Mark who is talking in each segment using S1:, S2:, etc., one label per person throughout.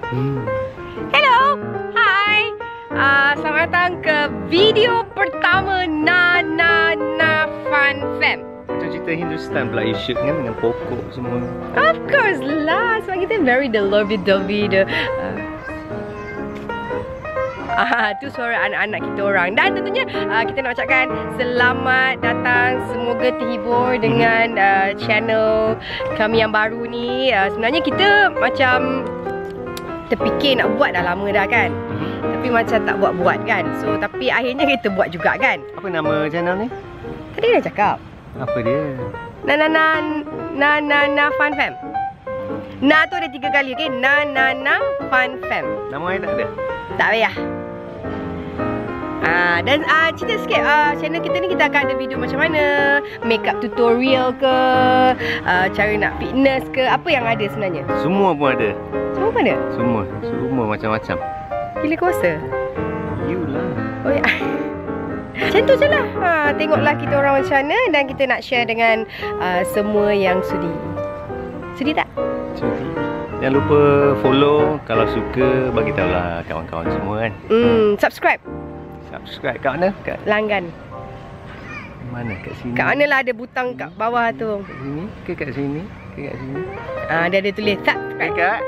S1: Hello, hi. Selamat datang ke video pertama Na Fun Fam.
S2: Macam cerita Hindustan pula, you shoot kan dengan pokok semua.
S1: Of course lah, sebab kita very lovey-dovey. Tu suara anak-anak kita orang. Dan tentunya kita nak ucapkan selamat datang. Semoga terhibur dengan channel kami yang baru ni. Sebenarnya kita macam terfikir nak buat dah lama dah kan, tapi macam tak buat-buat kan. So tapi akhirnya kita buat juga kan.
S2: Apa nama channel ni?
S1: Tadi dah cakap.
S2: Apa dia?
S1: Na Fun Fam. Na tu ada 3 kali, okay? Na Fun Fam.
S2: Nama air tak ada?
S1: Tak payah. Dan cerita sikit, channel kita ni kita akan ada video macam mana, makeup tutorial ke, cara nak fitness ke, apa yang ada sebenarnya.
S2: Semua pun ada.
S1: Semua pun ada?
S2: Semua macam-macam.
S1: Gila kuasa.
S2: You lah.
S1: Oh ya. Macam tu je lah. Tengoklah kita orang macam mana, dan kita nak share dengan semua yang sudi. Sudi tak?
S2: Sudi. Jangan lupa follow. Kalau suka, bagi tahulah kawan-kawan semua kan.
S1: Subscribe.
S2: Subscribe kat mana? Kat
S1: Langgan.
S2: mana? Kat sini.
S1: Kat mana lah ada butang kat bawah tu.
S2: Kat sini ke kat sini? Ke kat sini?
S1: Dia ada tulis subscribe.
S2: Kat.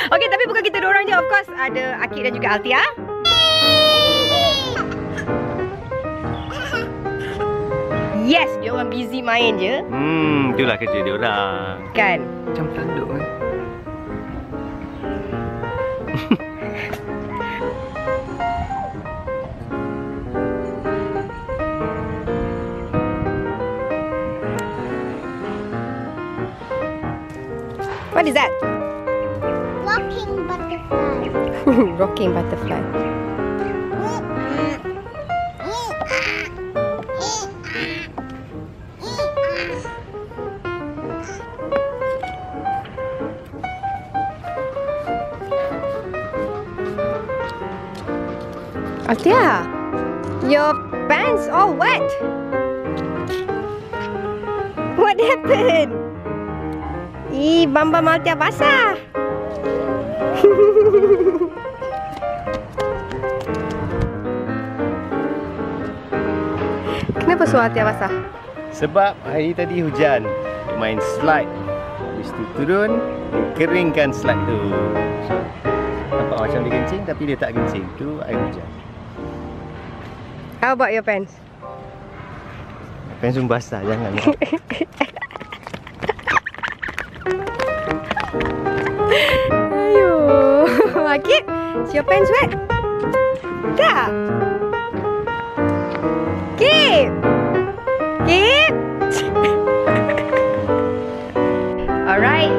S1: Okay, tapi bukan kita dua orang je. Of course ada Akid dan juga Altia. Yes, dia orang busy main je.
S2: Itulah kerja dia orang.
S1: Kan?
S2: Macam tanduk kan.
S1: What is that?
S3: Rocking butterfly.
S1: Rocking butterfly. Altia, your pants all wet. What happened? Bam-bam Altia basah. Kenapa suara Altia basah?
S2: Sebab hari tadi hujan. Dia main slide. Habis tu turun, dia keringkan slide tu. So, nampak macam dia kencing tapi dia tak kencing. Tu air hujan.
S1: How about your pants?
S2: Pants pun basah, jangan.
S1: Ayo, Akid, is your pants wet? Tak. Kip. Alright,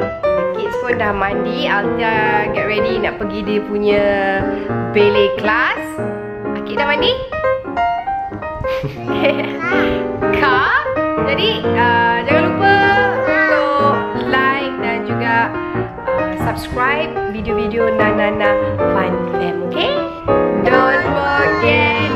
S1: kids pun dah mandi. Altia get ready nak pergi dia punya ballet class. Akid dah mandi? Kak, jadi jangan lupa untuk like dan juga subscribe video-video Na Fun Fam, okay? Don't forget